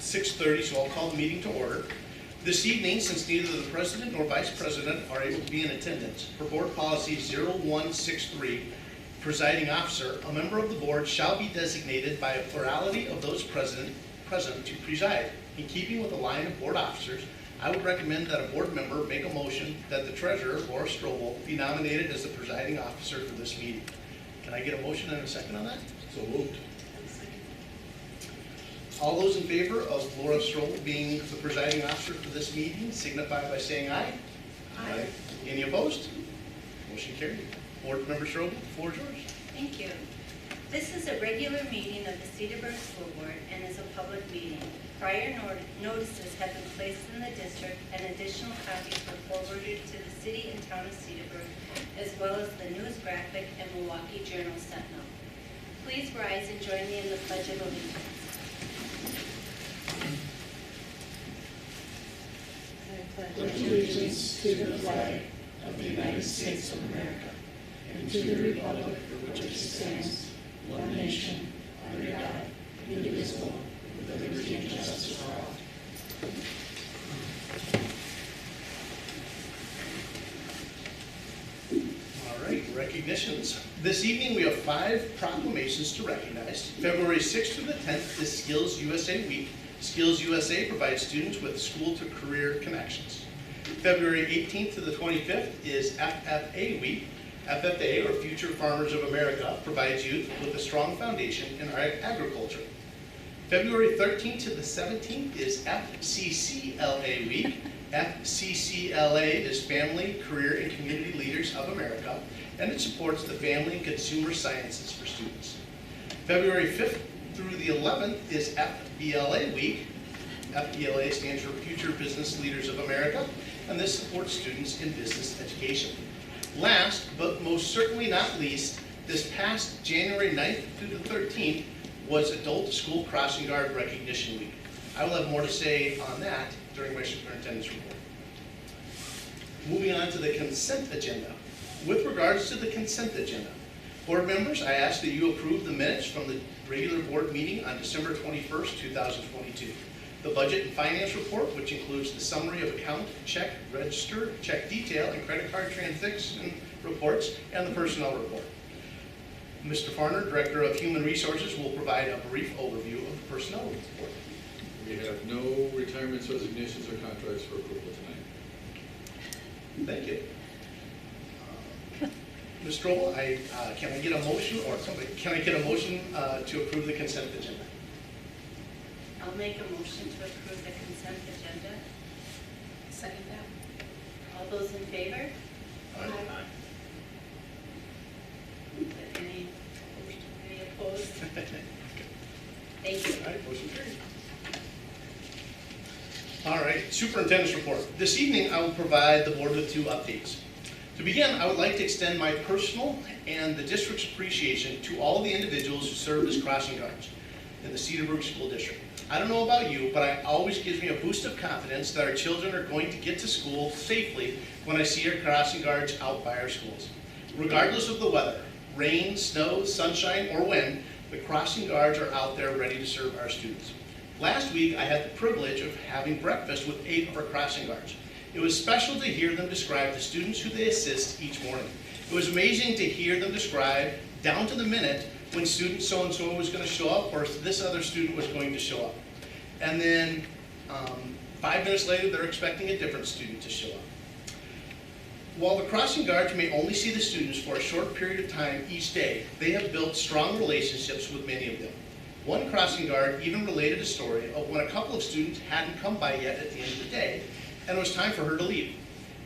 6:30, so I'll call the meeting to order. This evening, since neither the President nor Vice President are able to be in attendance, for Board Policy 0163, Presiding Officer, a member of the Board shall be designated by a plurality of those present to preside. In keeping with the line of Board Officers, I would recommend that a Board member make a motion that the Treasurer, Laura Strobel, be nominated as the Presiding Officer for this meeting. Can I get a motion and a second on that? So moved. All those in favor of Laura Strobel being the Presiding Officer for this meeting signify by saying aye. Aye. Any opposed? Motion carried. Board Member Strobel, the floor is yours. Thank you. This is a regular meeting of the Cedarburg School Board and is a public meeting. Prior notices have been placed in the district and additional copies were forwarded to the city and town of Cedarburg, as well as the News Graphic and Milwaukee Journal Sentinel. Please rise and join me in the Pledge of Allegiance. I pledge allegiance to the flag of the United States of America and to the republic for which it stands, one nation, under God, indivisible, with liberty and justice for all. All right, recognitions. This evening we have 5 proclamations to recognize. February 6th through the 10th is Skills USA Week. Skills USA provides students with school-to-career connections. February 18th to the 25th is FFA Week. FFA, or Future Farmers of America, provides youth with a strong foundation in agriculture. February 13th to the 17th is FCCLA Week. FCCLA is Family, Career, and Community Leaders of America, and it supports the family and consumer sciences for students. February 5th through the 11th is FBLA Week. FBLA stands for Future Business Leaders of America, and this supports students in business education. Last, but most certainly not least, this past January 9th through the 13th was Adult School Crossing Guard Recognition Week. I will have more to say on that during my superintendent's report. Moving on to the consent agenda. With regards to the consent agenda, board members, I ask that you approve the minutes from the regular board meeting on December 21st, 2022. The budget and finance report, which includes the summary of account, check, register, check detail, and credit card transaction reports, and the personnel report. Mr. Farner, Director of Human Resources, will provide a brief overview of the personnel report. We have no retirements, resignations, or contracts for approval tonight. Thank you. Ms. Strobel, can I get a motion, or somebody, can I get a motion to approve the consent agenda? I'll make a motion to approve the consent agenda. Second that. All those in favor? Aye. Any opposed? Thank you. All right, motion carried. All right, superintendent's report. This evening, I will provide the board with 2 updates. To begin, I would like to extend my personal and the district's appreciation to all the individuals who serve as crossing guards in the Cedarburg School District. I don't know about you, but it always gives me a boost of confidence that our children are going to get to school safely when I see our crossing guards out by our schools. Regardless of the weather, rain, snow, sunshine, or wind, the crossing guards are out there ready to serve our students. Last week, I had the privilege of having breakfast with 8 of our crossing guards. It was special to hear them describe the students who they assist each morning. It was amazing to hear them describe, down to the minute, when student so-and-so was going to show up or this other student was going to show up. And then 5 minutes later, they're expecting a different student to show up. While the crossing guards may only see the students for a short period of time each day, they have built strong relationships with many of them. One crossing guard even related a story of when a couple of students hadn't come by yet at the end of the day, and it was time for her to leave.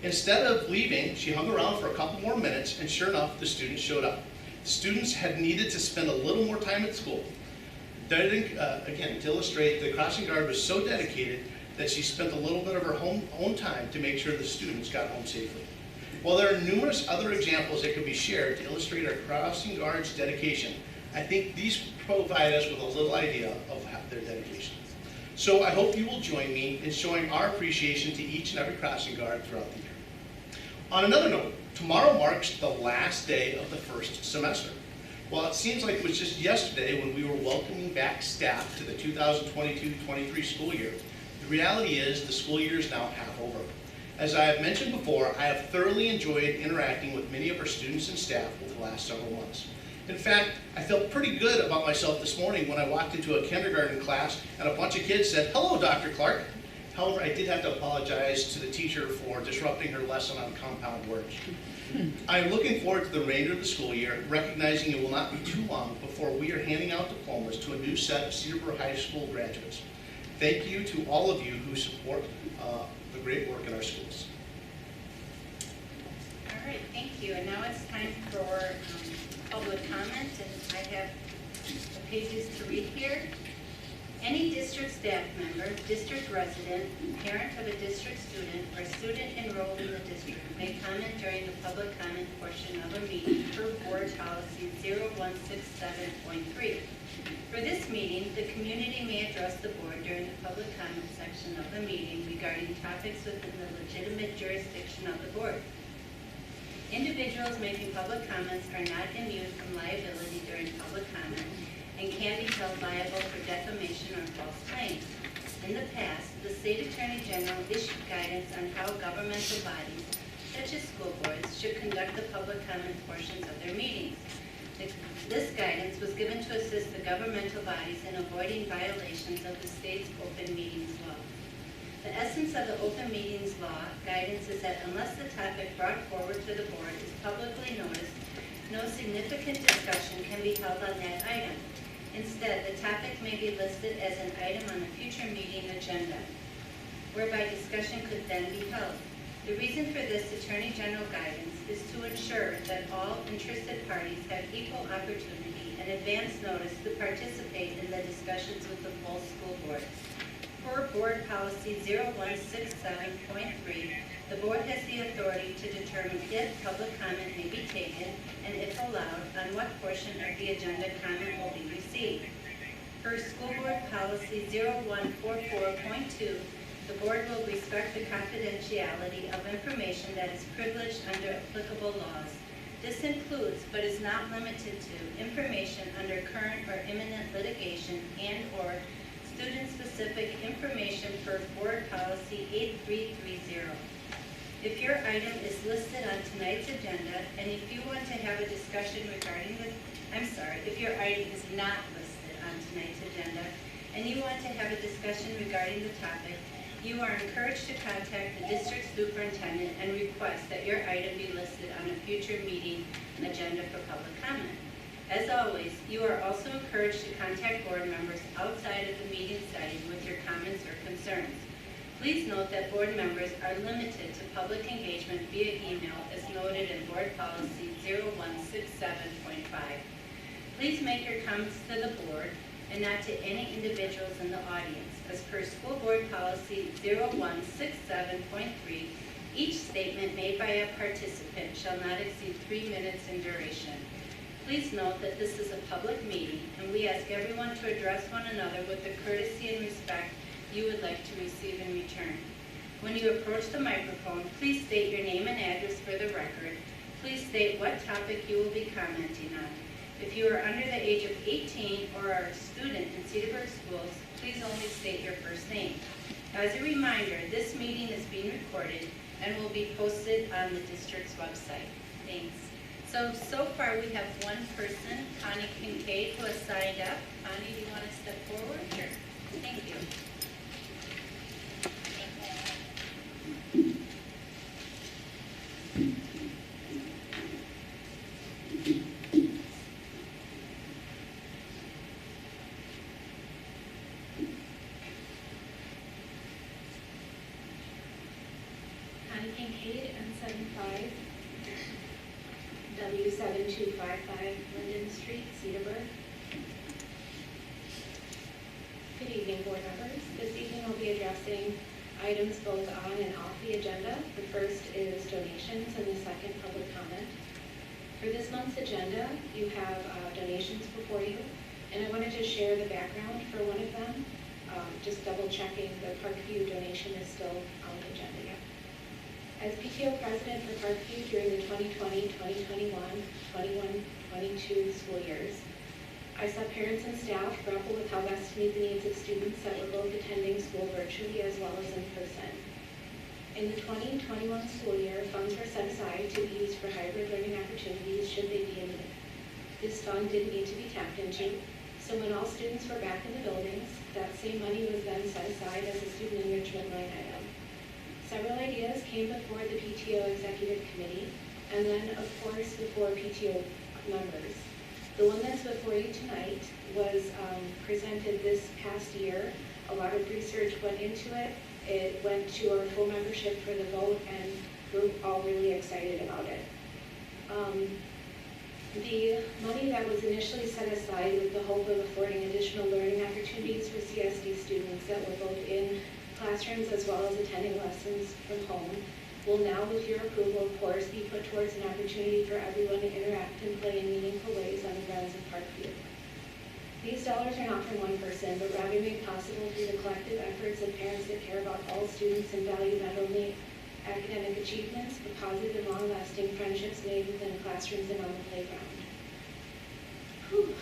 Instead of leaving, she hung around for a couple more minutes, and sure enough, the students showed up. The students had needed to spend a little more time at school. Again, to illustrate, the crossing guard was so dedicated that she spent a little bit of her own time to make sure the students got home safely. While there are numerous other examples that could be shared to illustrate our crossing guards' dedication, I think these provide us with a little idea of their dedication. So I hope you will join me in showing our appreciation to each and every crossing guard throughout the year. On another note, tomorrow marks the last day of the first semester. While it seems like it was just yesterday when we were welcoming back staff to the 2022-23 school year, the reality is the school year is now half over. As I have mentioned before, I have thoroughly enjoyed interacting with many of our students and staff over the last several months. In fact, I felt pretty good about myself this morning when I walked into a kindergarten class and a bunch of kids said, "Hello, Dr. Clark." However, I did have to apologize to the teacher for disrupting her lesson on compound words. I am looking forward to the remainder of the school year, recognizing it will not be too long before we are handing out diplomas to a new set of Cedarburg High School graduates. Thank you to all of you who support the great work in our schools. All right, thank you. And now it's time for public comment, and I have the pages to read here. Any district staff member, district resident, parent of a district student, or student enrolled in the district may comment during the public comment portion of a meeting per board policy 0167.3. For this meeting, the community may address the board during the public comment section of the meeting regarding topics within the legitimate jurisdiction of the board. Individuals making public comments are not immune from liability during public comment and can be held liable for defamation or false claims. In the past, the State Attorney General issued guidance on how governmental bodies, such as school boards, should conduct the public comment portions of their meetings. This guidance was given to assist the governmental bodies in avoiding violations of the state's open meetings law. The essence of the open meetings law guidance is that unless the topic brought forward to the board is publicly noticed, no significant discussion can be held on that item. Instead, the topic may be listed as an item on a future meeting agenda, whereby discussion could then be held. The reason for this Attorney General guidance is to ensure that all interested parties have equal opportunity and advance notice to participate in the discussions with the full school board. Per Board Policy 0167.3, the board has the authority to determine if public comment may be taken and, if allowed, on what portion of the agenda comment will be received. Per School Board Policy 0144.2, the board will respect the confidentiality of information that is privileged under applicable laws. This includes, but is not limited to, information under current or imminent litigation and/or student-specific information per Board Policy 8330. If your item is listed on tonight's agenda, and if you want to have a discussion regarding if your item is not listed on tonight's agenda, and you want to have a discussion regarding the topic, you are encouraged to contact the district superintendent and request that your item be listed on a future meeting agenda for public comment. As always, you are also encouraged to contact board members outside of the meeting setting with your comments or concerns. Please note that board members are limited to public engagement via email as noted in Board Policy 0167.5. Please make your comments to the board and not to any individuals in the audience. As per School Board Policy 0167.3, each statement made by a participant shall not exceed 3 minutes in duration. Please note that this is a public meeting, and we ask everyone to address one another with the courtesy and respect you would like to receive in return. When you approach the microphone, please state your name and address for the record. Please state what topic you will be commenting on. If you are under the age of 18 or are a student in Cedarburg schools, please only state your first name. As a reminder, this meeting is being recorded and will be posted on the district's website. Thanks. So far we have one person, Connie Kincaid, who has signed up. Connie, do you want to step forward? Sure. Thank you. Connie Kincaid, N75, W7255 Linden Street, Cedarburg. Good evening, board members. This evening I'll be addressing items both on and off the agenda. The first is donations and the second public comment. For this month's agenda, you have donations before you, and I wanted to share the background for one of them, just double checking the Parkview donation is still on the agenda yet. As PTO president for Parkview during the 2020, 2021, 21-22 school years, I saw parents and staff grapple with how best to meet the needs of students that were both attending school virtually as well as in person. In the 2021 school year, funds were set aside to be used for hybrid learning opportunities should they be in need. This fund didn't need to be tapped into, so when all students were back in the buildings, that same money was then set aside as a student enrichment line item. Several ideas came before the PTO Executive Committee, and then, of course, before PTO members. The one that's before you tonight was presented this past year. A lot of research went into it. It went to our full membership for the vote, and we're all really excited about it. The money that was initially set aside with the hope of affording additional learning opportunities for CSD students that were both in classrooms as well as attending lessons from home will now, with your approval, of course, be put towards an opportunity for everyone to interact and play in meaningful ways on the grounds of Parkview. These dollars are not from one person, but rather made possible through the collective efforts of parents that care about all students and value not only academic achievements, but positive and long-lasting friendships made within classrooms and on the playground. Whew.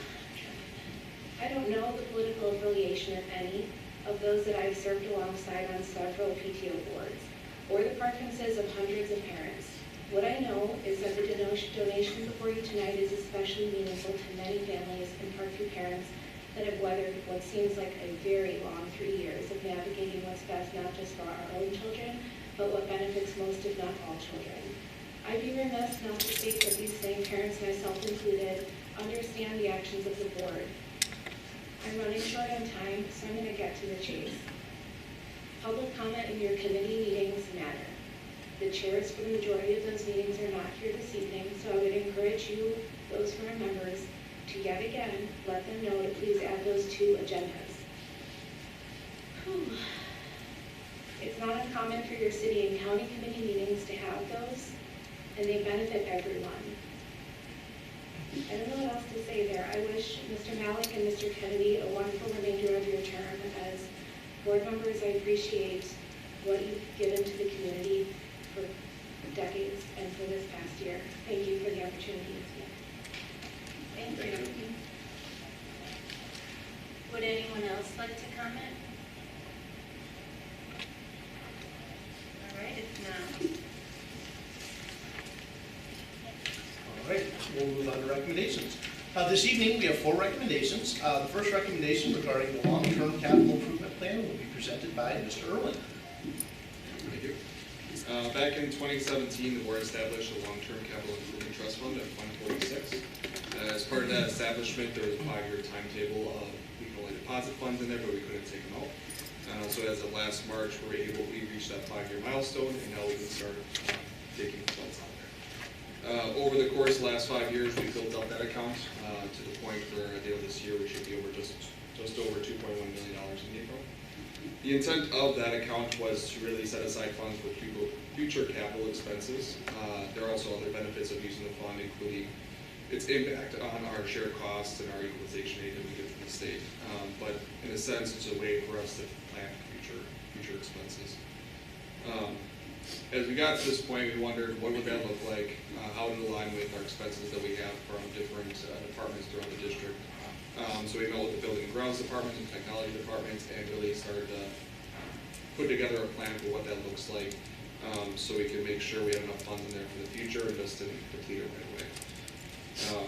I don't know the political affiliation, if any, of those that I've served alongside on several PTO boards, or the preferences of hundreds of parents. What I know is that the donation before you tonight is especially meaningful to many families and Parkview parents that have weathered what seems like a very long 3 years of navigating what's best not just for our own children, but what benefits most, if not all, children. I'd be remiss not to state that these same parents, myself included, understand the actions of the board. I'm running short on time, so I'm going to get to the chase. Public comment in your committee meetings matter. The chairs for the majority of those meetings are not here this evening, so I would encourage you, those who are members, to yet again let them know to please add those to agendas. Whew. It's not uncommon for your city and county committee meetings to have those, and they benefit everyone. I don't know what else to say there. I wish Mr. Malik and Mr. Kennedy a wonderful remainder of your term. As board members, I appreciate what you've given to the community for decades and for this past year. Thank you for the opportunity. Thank you. Would anyone else like to comment? All right, if not. All right, we'll move on to recommendations. This evening, we have 4 recommendations. The first recommendation regarding the long-term capital improvement plan will be presented by Mr. Irwin. Thank you. Back in 2017, the board established a long-term capital improvement trust fund at Fund 46. As part of that establishment, there was a 5-year timetable of, we could only deposit funds in there, but we couldn't take them out. So as of last March, we reached that 5-year milestone, and now we can start taking funds out there. Over the course of the last 5 years, we built up that account to the point where at the end of this year, we should be over just over $2.1 million in April. The intent of that account was to really set aside funds for future capital expenses. There are also other benefits of using the fund, including its impact on our shared costs and our equalization aid that we get from the state. But in a sense, it's a way for us to plan future expenses. As we got to this point, we wondered what would that look like, how would it align with our expenses that we have from different departments throughout the district. So we met with the building and grounds department and technology departments and really started to put together a plan for what that looks like, so we can make sure we have enough funds in there for the future and just didn't deplete it right away.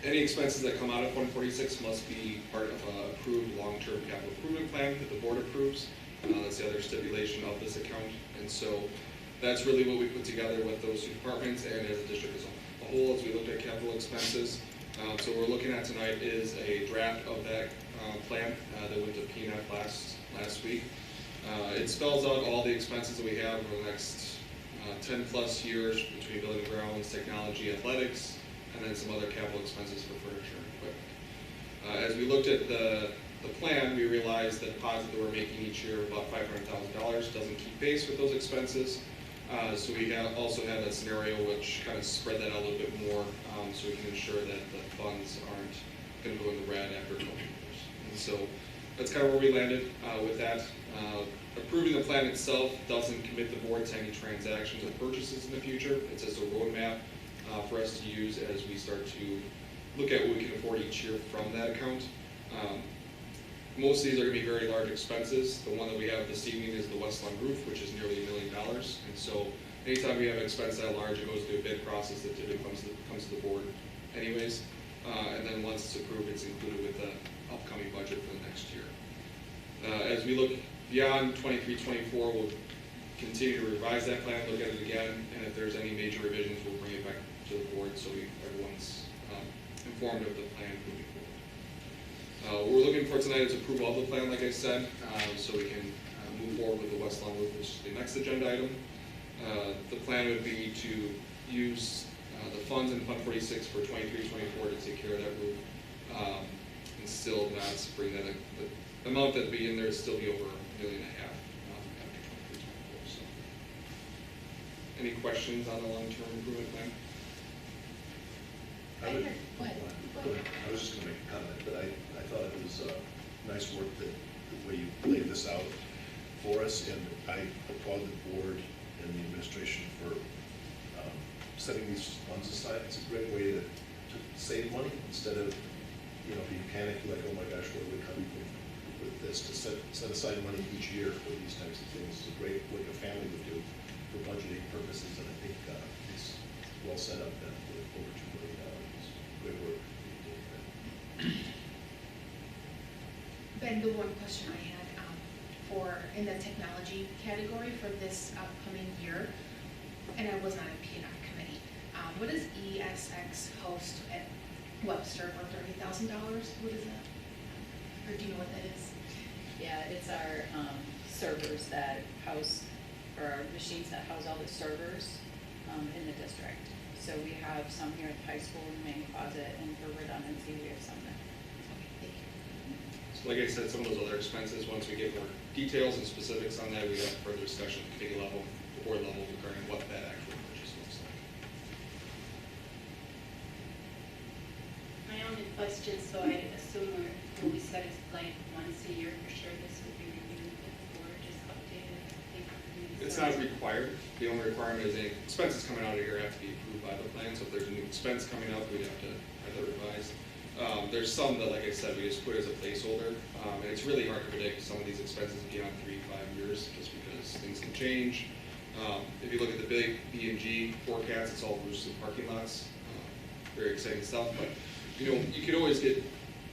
Any expenses that come out of Fund 46 must be part of an approved long-term capital improvement plan that the board approves. That's the other stipulation of this account. And so that's really what we put together with those 2 departments and as a district as a whole as we looked at capital expenses. So what we're looking at tonight is a draft of that plan that went to PNF last week. It spells out all the expenses that we have over the next 10 plus years between building and grounds, technology, athletics, and then some other capital expenses for furniture and equipment. As we looked at the plan, we realized the deposit that we're making each year, about $500,000, doesn't keep pace with those expenses. So we also had a scenario which kind of spread that out a little bit more, so we can ensure that the funds aren't going to go in the red after a couple years. And so that's kind of where we landed with that. Approving the plan itself doesn't commit the board to any transactions or purchases in the future. It's just a roadmap for us to use as we start to look at what we can afford each year from that account. Most of these are going to be very large expenses. The one that we have this evening is the West Lawn roof, which is nearly $1 million. And so anytime we have an expense that large, it goes through a bid process that typically comes to the board anyways. And then once it's approved, it's included with the upcoming budget for the next year. As we look beyond 23-24, we'll continue to revise that plan, look at it again, and if there's any major revisions, we'll bring it back to the board so everyone's informed of the plan moving forward. What we're looking for tonight is approval of the plan, like I said, so we can move forward with the West Lawn roof, which is the next agenda item. The plan would be to use the funds in Fund 46 for 23-24 to take care of that roof, and still not bring that, the amount that'd be in there would still be over $1.5 million after 23-24. So, any questions on the long-term improvement plan? I would, Go ahead. I was just gonna make a comment, but I thought it was nice work that the way you laid this out for us, and I applaud the board and the administration for setting these funds aside. It's a great way to save money instead of, being panicked like, oh my gosh, what are we coming with this, to set aside money each year for these types of things. It's a great, what a family would do for budgeting purposes, and I think it's well set up and with over $2 million. Great work. Ben, the one question I had for in the technology category for this upcoming year, and I was not a P&I committee. What does ESX host at Webster for $30,000? What is that? Or do you know what that is? Yeah, it's our servers that house, or our machines that house all the servers in the district. So we have some here at the high school in the main closet, and for redundancy, we have some there. Okay, thank you. So like I said, some of those other expenses, once we get more details and specifics on that, we have further discussion at the committee level, the board level, regarding what that actual purchase looks like. My only question, so I assume will we set it like once a year for sure, this would be reviewed with the board, just updated? It's not required. The only requirement is any expenses coming out of here have to be approved by the plan. So if there's a new expense coming up, we'd have to revise. There's some that, like I said, we just put as a placeholder. And it's really hard to predict some of these expenses beyond 3 to 5 years, just because things can change. If you look at the big B&G forecast, it's all roofs and parking lots. Very exciting stuff. But you could always get,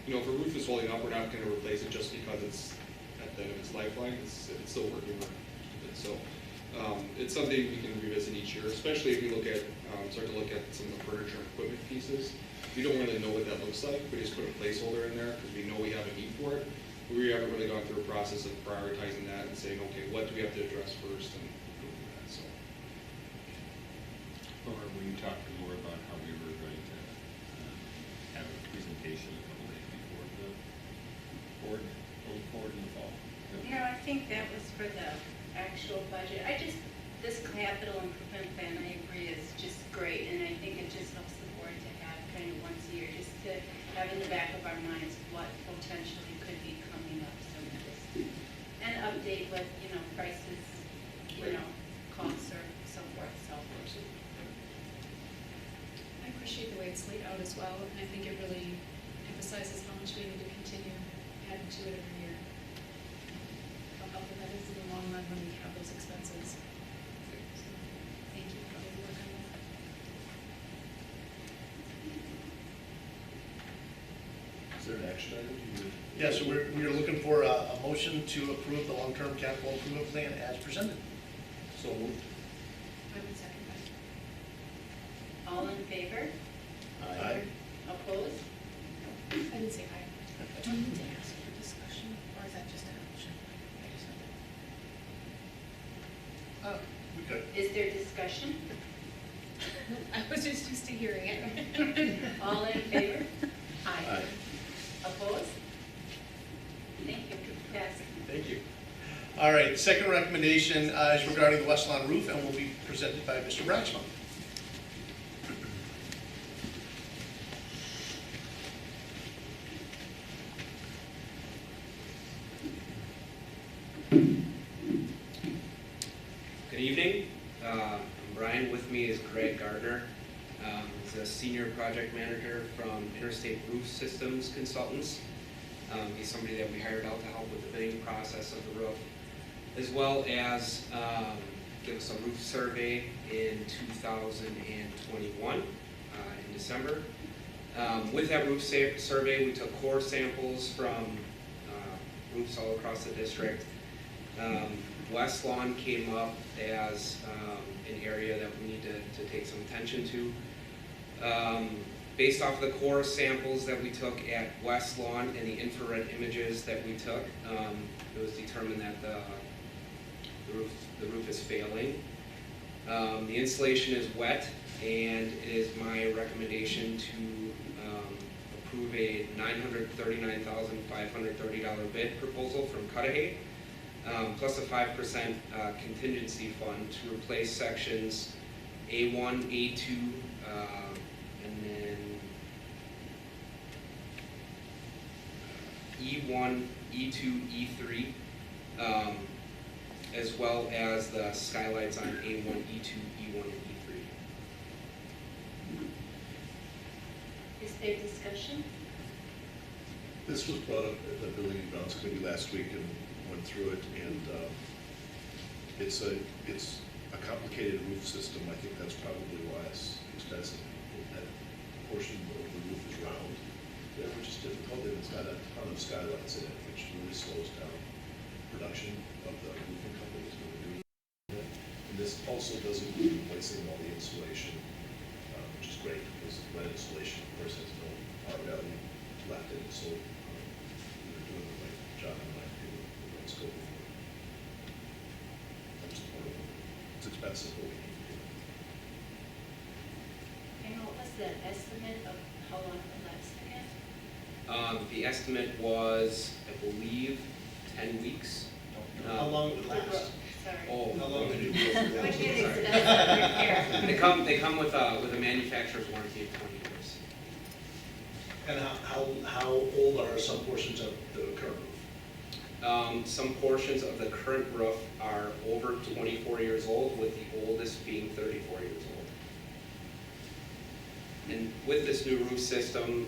if a roof is holding up, we're not going to replace it just because it's at the end of its lifeline. It's still working. So it's something we can revisit each year, especially if you start to look at some of the furniture and equipment pieces. We don't really know what that looks like. We just put a placeholder in there because we know we have a need for it. We haven't really gone through a process of prioritizing that and saying, okay, what do we have to address first and go through that. So. Or we talked more about how we were going to have a presentation a couple days before the board, going forward in the fall. No, I think that was for the actual budget. This capital improvement plan, I agree, is just great, and I think it just helps the board to have kind of once a year, just to have in the back of our minds what potentially could be coming up, so and update with, prices, costs or so forth, so. I appreciate the way it's laid out as well, and I think it really emphasizes how much we need to continue adding to it every year. How helpful that is in the long run when we have those expenses. So, thank you for all your work on that. Is there an action item? Yeah, so we're looking for a motion to approve the long-term capital improvement plan as presented. So moved. I would second that. All in favor? Aye. Opposed? I didn't say aye. Do we need to ask for discussion, or is that just an option? I just We could. Is there discussion? I was just used to hearing it. All in favor? Aye. Opposed? Thank you. Passed. Thank you. All right, second recommendation is regarding the West Lawn roof and will be presented by Mr. Braxman. Good evening. I'm Brian. With me is Greg Gardner. He's a senior project manager from Interstate Roof Systems Consultants. He's somebody that we hired out to help with the bidding process of the roof, as well as give us a roof survey in 2021 in December. With that roof survey, we took core samples from roofs all across the district. West Lawn came up as an area that we need to take some attention to. Based off the core samples that we took at West Lawn and the infrared images that we took, it was determined that the roof is failing. The insulation is wet, and it is my recommendation to approve a $939,530 bid proposal from Cudahy, plus a 5% contingency fund to replace sections A1, A2, and then E1, E2, E3, as well as the skylights on A1, E2, E1, and E3. Is there discussion? This was brought up at the Building and Grounds Committee last week and went through it, and it's a complicated roof system. I think that's probably why it's expensive. That portion of the roof is round, which is difficult, and it's got a ton of skylights in it, which really slows down production of the roofing companies when they're doing it. And this also doesn't include replacing all the insulation, which is great, because lead insulation, of course, has no R value left in it, so we're doing the right job, in my opinion, the right scope of work. I'm supportive of it. It's expensive, but we need to do it. And what was the estimate of how long it would last again? The estimate was, I believe, 10 weeks. How long it would last? Sorry. Oh, How long would it be? Would be expensive repair. They come with a manufacturer's warranty of 20 years. And how old are some portions of the current roof? Some portions of the current roof are over 24 years old, with the oldest being 34 years old. And with this new roof system,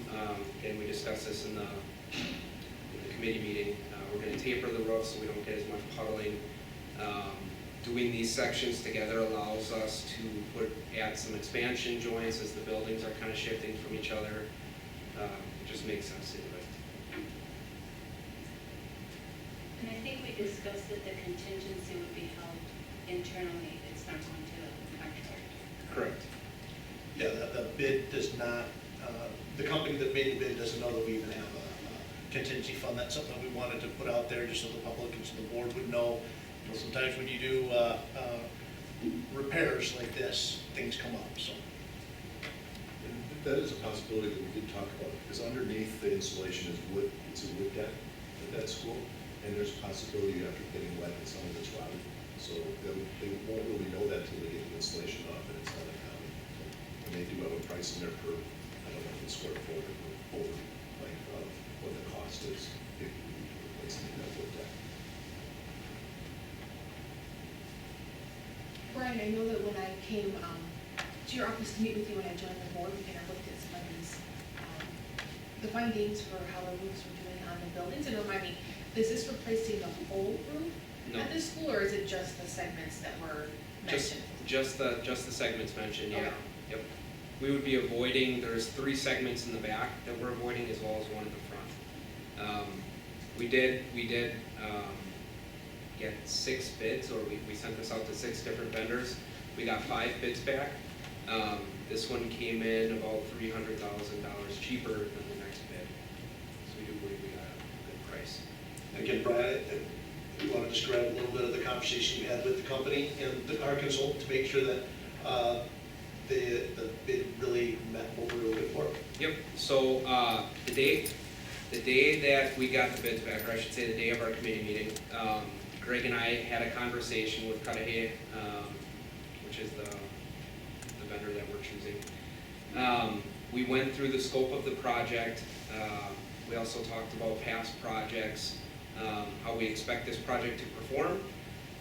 and we discussed this in the committee meeting, we're going to taper the roof so we don't get as much puddling. Doing these sections together allows us to add some expansion joints as the buildings are kind of shifting from each other. It just makes sense to do it. And I think we discussed that the contingency would be held internally, it's not going to the contract. Correct. Yeah, the bid does not, the company that made the bid doesn't know that we even have a contingency fund. That's something we wanted to put out there just so the public and so the board would know. You know, sometimes when you do repairs like this, things come up, so. And that is a possibility that we did talk about, because underneath the insulation is wood, it's a wood deck at that school, and there's a possibility after getting wet that some of it's rotted. So they won't really know that till they get the insulation off, and it's not uncommon. And they do have a price in there per, I don't know if it's square foot or length of what the cost is if you need to replace any of that wood deck. Brian, I know that when I came to your office to meet with you when I joined the board, and I looked at some of these, the findings for how the roofs were doing on the buildings, and remind me, is this replacing the whole roof No. at this school, or is it just the segments that were mentioned? Just the segments mentioned, yeah. Okay. Yep. We would be avoiding, there's 3 segments in the back that we're avoiding, as well as one in the front. We did get 6 bids, or we sent this out to 6 different vendors. We got 5 bids back. This one came in about $300,000 cheaper than the next bid. So we do believe we got a good price. Again, Brian, if you want to describe a little bit of the conversation you had with the company and our consultant to make sure that the bid really met what we were looking for. Yep, so the day that we got the bids back, or I should say the day of our committee meeting, Greg and I had a conversation with Cudahy, which is the vendor that we're choosing. We went through the scope of the project. We also talked about past projects. how we expect this project to perform,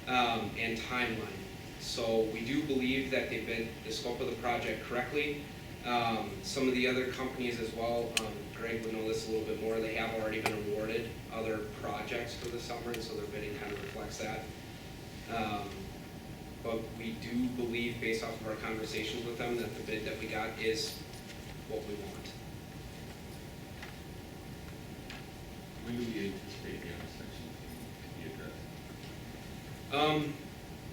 and timeline. So we do believe that they bid the scope of the project correctly. Some of the other companies as well, Greg would know this a little bit more, they have already been awarded other projects for the summer, and so their bidding kind of reflects that. But we do believe, based off of our conversations with them, that the bid that we got is what we want. When do we anticipate the other sections to be addressed?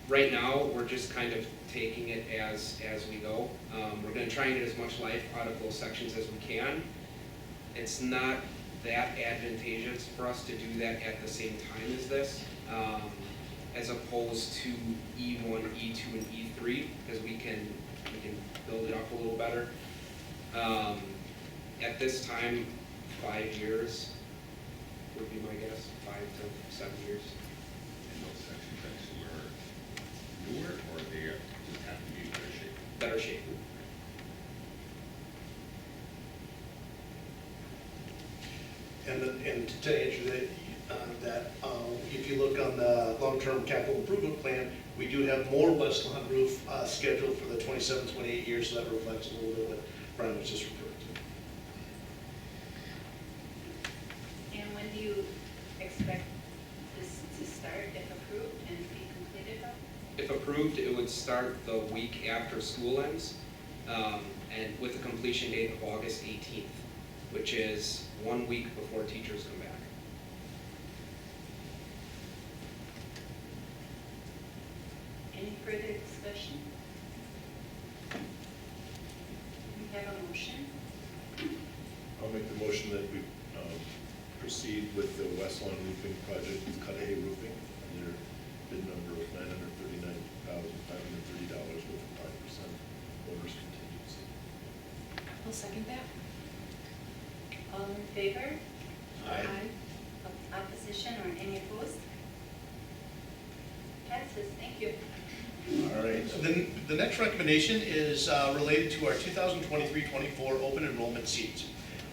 Right now, we're just kind of taking it as we go. We're gonna try and get as much life out of those sections as we can. It's not that advantageous for us to do that at the same time as this, as opposed to E1, E2, and E3, because we can build it up a little better. At this time, 5 years would be my guess, 5 to 7 years. And those sections actually are newer, or they just have to be in better shape? Better shape. And to answer that, if you look on the long-term capital improvement plan, we do have more West Lawn roof scheduled for the 27, 28 years, so that reflects a little bit what Brian was just referring to. And when do you expect this to start, if approved, and be completed by? If approved, it would start the week after school ends, and with a completion date of August 18th, which is 1 week before teachers come back. Any further discussion? We have a motion. I'll make the motion that we proceed with the West Lawn Roofing Project with Cudahy Roofing, and their bid number of $939,530 with a 5% owner's contingency. I'll second that. All in favor? Aye. Opposition or any opposed? Passes, thank you. All right, then the next recommendation is related to our 2023-24 open enrollment seats.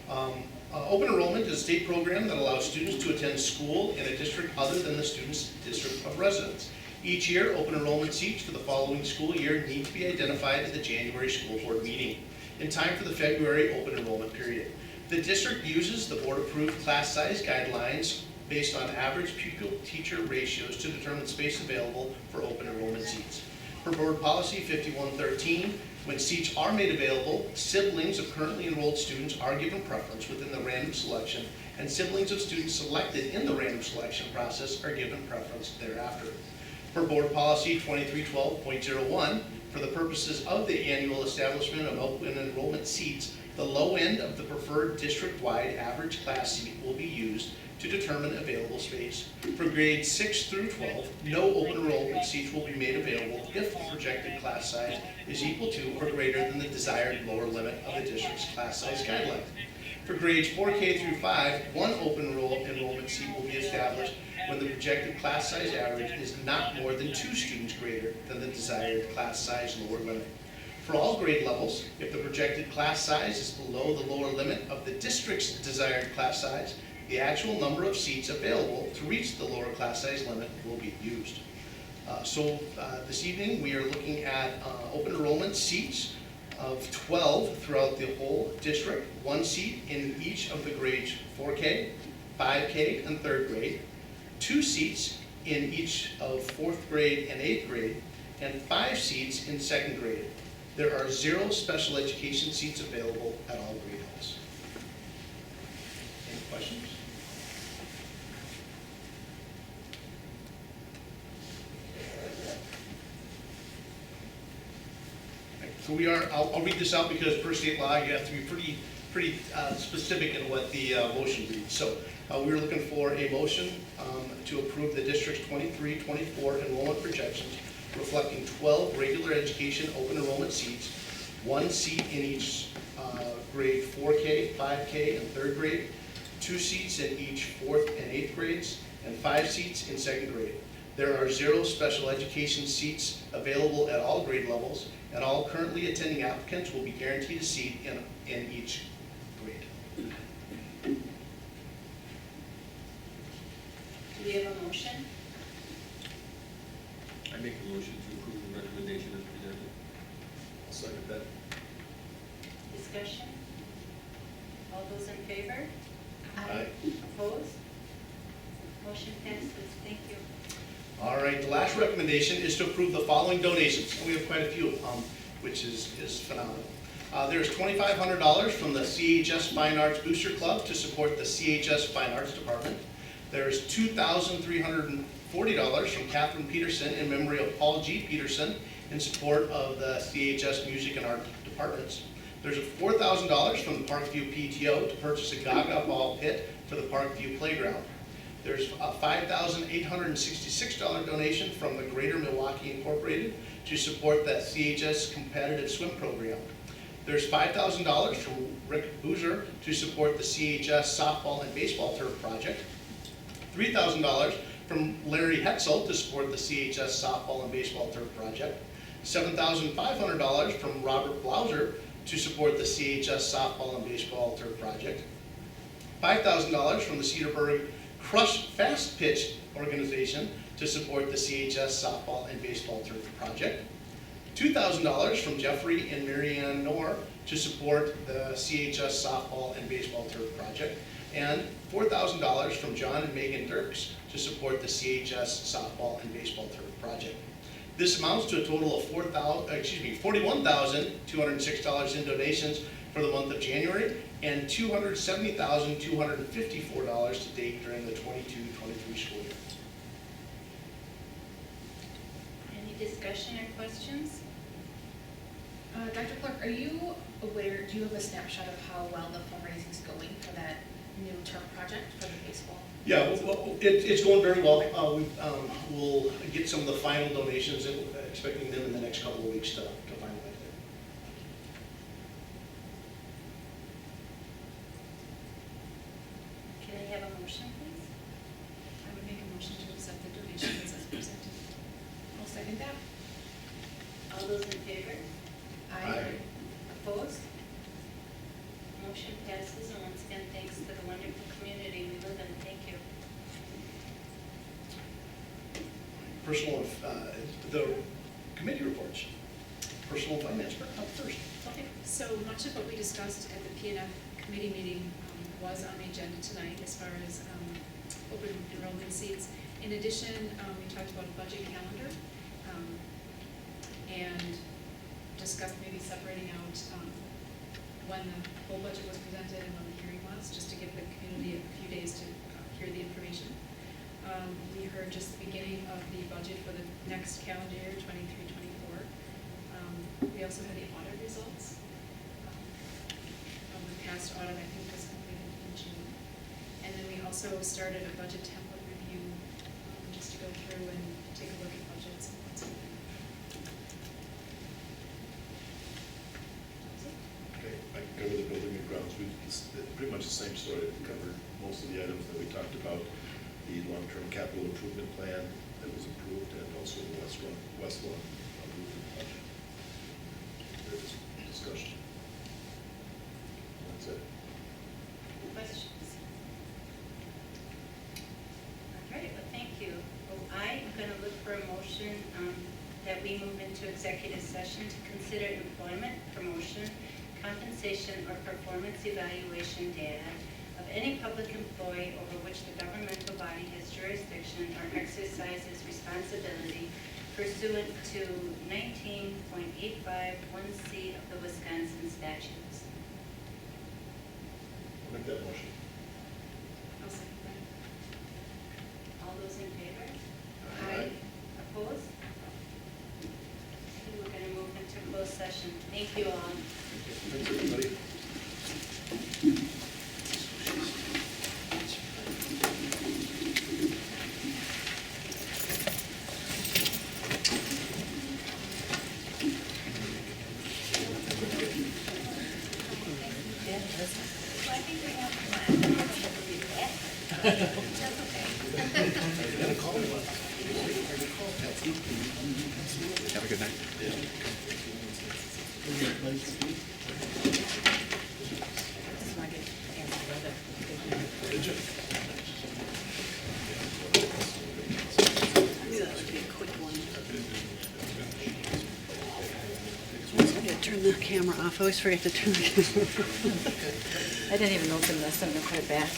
Open enrollment is a state program that allows students to attend school in a district other than the student's district of residence. Each year, open enrollment seats for the following school year need to be identified at the January school board meeting in time for the February open enrollment period. The district uses the board-approved class size guidelines based on average pupil-teacher ratios to determine space available for open enrollment seats. Per Board Policy 5113, when seats are made available, siblings of currently enrolled students are given preference within the random selection, and siblings of students selected in the random selection process are given preference thereafter. Per Board Policy 2312.01, for the purposes of the annual establishment of open enrollment seats, the low end of the preferred district-wide average class seat will be used to determine available space. For grades 6 through 12, no open enrollment seats will be made available if the projected class size is equal to or greater than the desired lower limit of the district's class size guideline. For grades 4K through 5, one open enrollment seat will be established when the projected class size average is not more than 2 students greater than the desired class size lower limit. For all grade levels, if the projected class size is below the lower limit of the district's desired class size, the actual number of seats available to reach the lower class size limit will be used. This evening, we are looking at open enrollment seats of 12 throughout the whole district, 1 seat in each of the grades 4K, 5K, and 3rd grade, 2 seats in each of 4th grade and 8th grade, and 5 seats in 2nd grade. There are 0 special education seats available at all grade levels. Any questions? So I'll read this out because per state law, you have to be pretty specific in what the motion reads. So we're looking for a motion to approve the district's 23-24 enrollment projections reflecting 12 regular education open enrollment seats, 1 seat in each grade 4K, 5K, and 3rd grade, 2 seats in each 4th and 8th grades, and 5 seats in 2nd grade. There are 0 special education seats available at all grade levels, and all currently attending applicants will be guaranteed a seat in each grade. we have a motion? I make a motion to approve the recommendation as presented. I'll second that. Discussion? All those in favor? Aye. Opposed? Motion passes. Thank you. All right, the last recommendation is to approve the following donations, and we have quite a few, which is phenomenal. There's $2,500 from the CHS Fine Arts Booster Club to support the CHS Fine Arts Department. There's $2,340 from Catherine Peterson in memory of Paul G. Peterson in support of the CHS Music and Art Departments. There's $4,000 from the Parkview PTO to purchase a Gaga ball pit for the Parkview Playground. There's a $5,866 donation from the Greater Milwaukee Incorporated to support the CHS competitive swim program. There's $5,000 from Rick Boozer to support the CHS softball and baseball turf project. $3,000 from Larry Hetzel to support the CHS softball and baseball turf project. $7,500 from Robert Blauser to support the CHS softball and baseball turf project. $5,000 from the Cedarburg Crush Fast Pitch organization to support the CHS softball and baseball turf project. $2,000 from Jeffrey and Marianne Knorr to support the CHS softball and baseball turf project. And $4,000 from John and Megan Dirks to support the CHS softball and baseball turf project. This amounts to a total of $41,206 in donations for the month of January and $270,254 to date during the 22-23 school year. Any discussion or questions? Dr. Clark, are you aware, do you have a snapshot of how well the fundraising is going for that new turf project for the baseball? Yeah, well, it's going very well. We'll get some of the final donations, and expecting them in the next couple of weeks to finalize it. Can I have a motion, please? I would make a motion to accept the donations as presented. I'll second that. All those in favor? Aye. Opposed? Motion passes, and once again, thanks to the wonderful community we live in. Thank you. Personal, the committee reports. Personal finance, up first. Okay. So much of what we discussed at the PNF committee meeting was on the agenda tonight as far as open enrollment seats. In addition, we talked about a budget calendar and discussed maybe separating out when the whole budget was presented and when the hearing was, just to give the community a few days to hear the information. We heard just the beginning of the budget for the next calendar year, 23-24. We also had the audit results. The past audit, I think, was completed in June. And then we also started a budget template review, just to go through and take a look at budgets and what's in there. Okay, I can cover the building and grounds. It's pretty much the same story. We covered most of the items that we talked about. The long-term capital improvement plan that was approved, and also the West Lawn improvement project. There's discussion. That's it. Questions? All right, well, thank you. Well, I'm going to look for a motion that we move into executive session to consider employment, promotion, compensation, or performance evaluation data of any public employee over which the governmental body has jurisdiction or exercises responsibility pursuant to 19.851C of the Wisconsin statutes. I'll make that motion. I'll second that. All those in favor? Aye. Opposed? Okay, we're going to move into closed session. Thank you all. Thanks, everybody. Have a good night. Did you? camera off. I always forget to turn the camera. I didn't even open this, I'm gonna put it back.